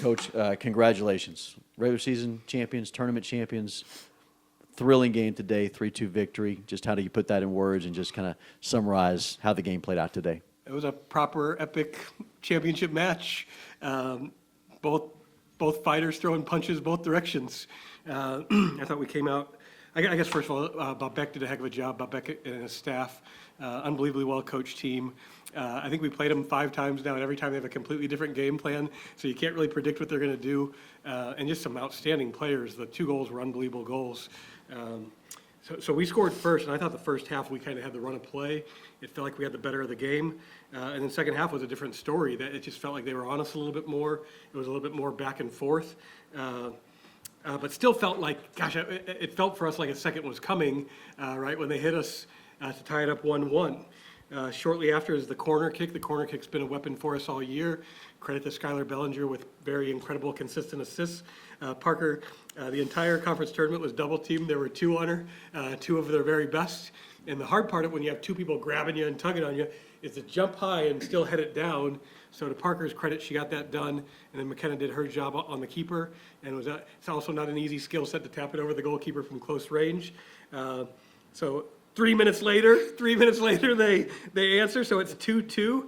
Coach, congratulations. Regular season champions, tournament champions, thrilling game today, 3-2 victory. Just how do you put that in words and just kind of summarize how the game played out today? It was a proper epic championship match. Both fighters throwing punches both directions. I thought we came out, I guess first of all, Bob Beck did a heck of a job. Bob Beck and his staff, unbelievably well-coached team. I think we played them 5 times now, and every time they have a completely different game plan, so you can't really predict what they're going to do. And just some outstanding players. The 2 goals were unbelievable goals. So we scored first, and I thought the first half we kind of had the run of play. It felt like we had the better of the game. And then second half was a different story. That it just felt like they were on us a little bit more. It was a little bit more back and forth. But still felt like, gosh, it felt for us like a second was coming, right, when they hit us to tie it up 1-1. Shortly after is the corner kick. The corner kick's been a weapon for us all year. Credit to Skylar Bellinger with very incredible, consistent assists. Parker, the entire conference tournament was double teamed. There were 2 on her, 2 of their very best. And the hard part of when you have 2 people grabbing you and tugging on you is to jump high and still head it down. So to Parker's credit, she got that done. And then McKenna did her job on the keeper. And it's also not an easy skill set to tap it over the goalkeeper from close range. So 3 minutes later, they answer. So it's 2-2.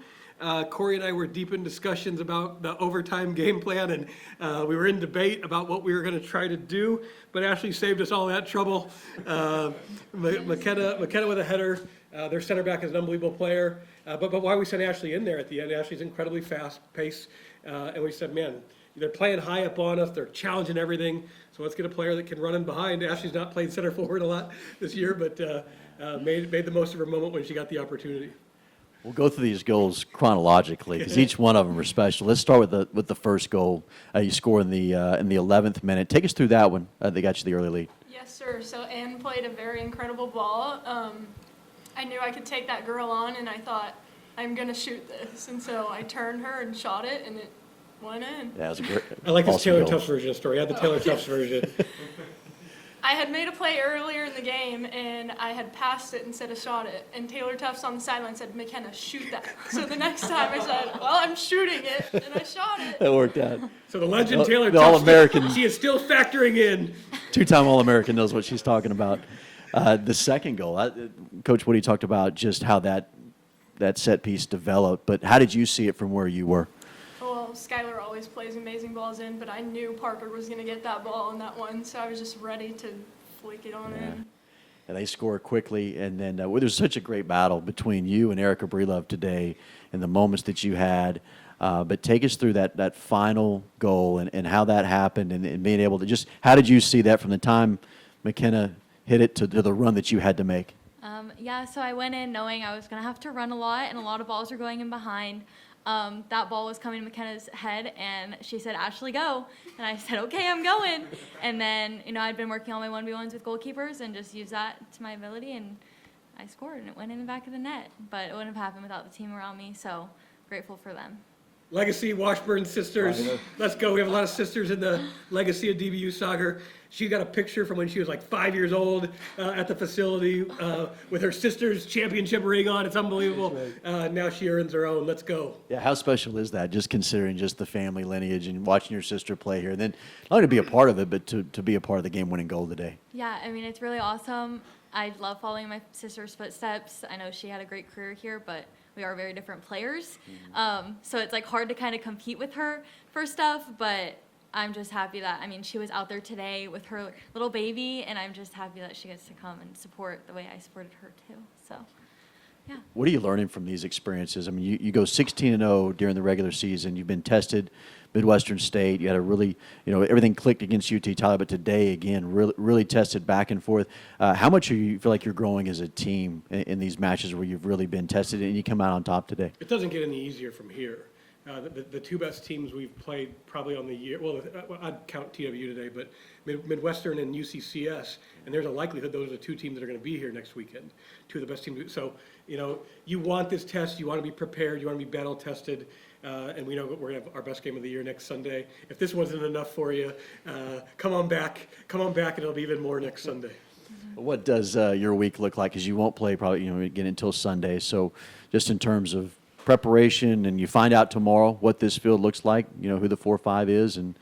Corey and I were deep in discussions about the overtime game plan, and we were in debate about what we were going to try to do, but Ashley saved us all that trouble. McKenna with a header. Their center back is an unbelievable player, but why we sent Ashley in there at the end? Ashley's incredibly fast-paced, and we said, man, they're playing high up on us. They're challenging everything, so let's get a player that can run in behind. Ashley's not played center forward a lot this year, but made the most of her moment when she got the opportunity. We'll go through these goals chronologically because each one of them are special. Let's start with the first goal. You score in the 11th minute. Take us through that one. They got you the early lead. Yes, sir. So Ann played a very incredible ball. I knew I could take that girl on, and I thought, I'm going to shoot this. And so I turned her and shot it, and it went in. Yeah, it was a great. I like this awesome Taylor goal. Tufts version of the story. I had the Taylor Tufts version. I had made a play earlier in the game, and I had passed it instead of shot it. And Taylor Tufts on the sideline said, McKenna, shoot that. So the next time I said, well, I'm shooting it, and I shot it. That worked out. So the legend Taylor The Tufts, All-American. she is still factoring in. 2-time All-American knows what she's talking about. The second goal, Coach Woody talked about just how that set piece developed, but how did you see it from where you were? Well, Skylar always plays amazing balls in, but I knew Parker was going to get that ball in that one, so I was just ready to flick it on in. And they score quickly, and then there was such a great battle between you and Erica Breelove today and the moments that you had. But take us through that final goal and how that happened and being able to just, how did you see that from the time McKenna hit it to the run that you had to make? Yeah, so I went in knowing I was going to have to run a lot, and a lot of balls were going in behind. That ball was coming to McKenna's head, and she said, Ashley, go. And I said, okay, I'm going. And then, I'd been working on my 1v1s with goalkeepers and just used that to my ability, and I scored, and it went in the back of the net. But it wouldn't have happened without the team around me, so grateful for them. Legacy Washburn sisters. Let's go. We have a lot of sisters in the Legacy of DBU soccer. She got a picture from when she was like 5 years old at the facility with her sister's championship ring on. It's unbelievable. Now she earns her own. Let's go. Yeah, how special is that, just considering just the family lineage and watching your sister play here? And then not only to be a part of it, but to be a part of the game-winning goal today. Yeah, I mean, it's really awesome. I love following my sister's footsteps. I know she had a great career here, but we are very different players. So it's like hard to kind of compete with her for stuff, but I'm just happy that, she was out there today with her little baby, and I'm just happy that she gets to come and support the way I supported her too. So, yeah. What are you learning from these experiences? You go 16-0 during the regular season. You've been tested, Midwestern State. You had a really, everything clicked against UT Tyler, but today, again, really tested back and forth. How much do you feel like you're growing as a team in these matches where you've really been tested and you come out on top today? It doesn't get any easier from here. The 2 best teams we've played probably on the year, well, I'd count TWU today, but Midwestern and UCCS, and there's a likelihood those are the 2 teams that are going to be here next weekend, 2 of the best teams. So, you want this test, you want to be prepared, you want to be battle tested, and we know we're going to have our best game of the year next Sunday. If this wasn't enough for you, come on back, and it'll be even more next Sunday. What does your week look like? Because you won't play probably, again until Sunday. So just in terms of preparation, and you find out tomorrow what this field looks like, you know, who the 4-5 is, and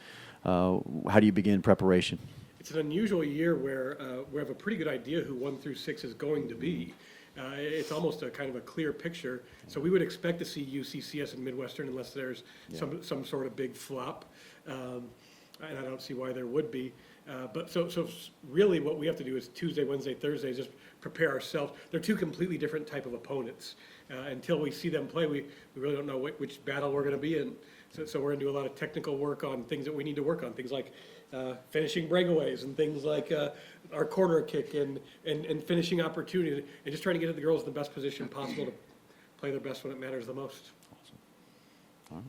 how do you begin preparation? It's an unusual year where we have a pretty good idea who 1 through 6 is going to be. It's almost a kind of a clear picture. So we would expect to see UCCS and Midwestern unless there's some sort of big flop. And I don't see why there would be. But so really what we have to do is Tuesday, Wednesday, Thursday, is just prepare ourselves. They're two completely different type of opponents. Until we see them play, we really don't know which battle we're going to be in. So we're going to do a lot of technical work on things that we need to work on, things like finishing breakaways and things like our corner kick and finishing opportunity, and just trying to get the girls in the best position possible to play their best when it matters the most. All right.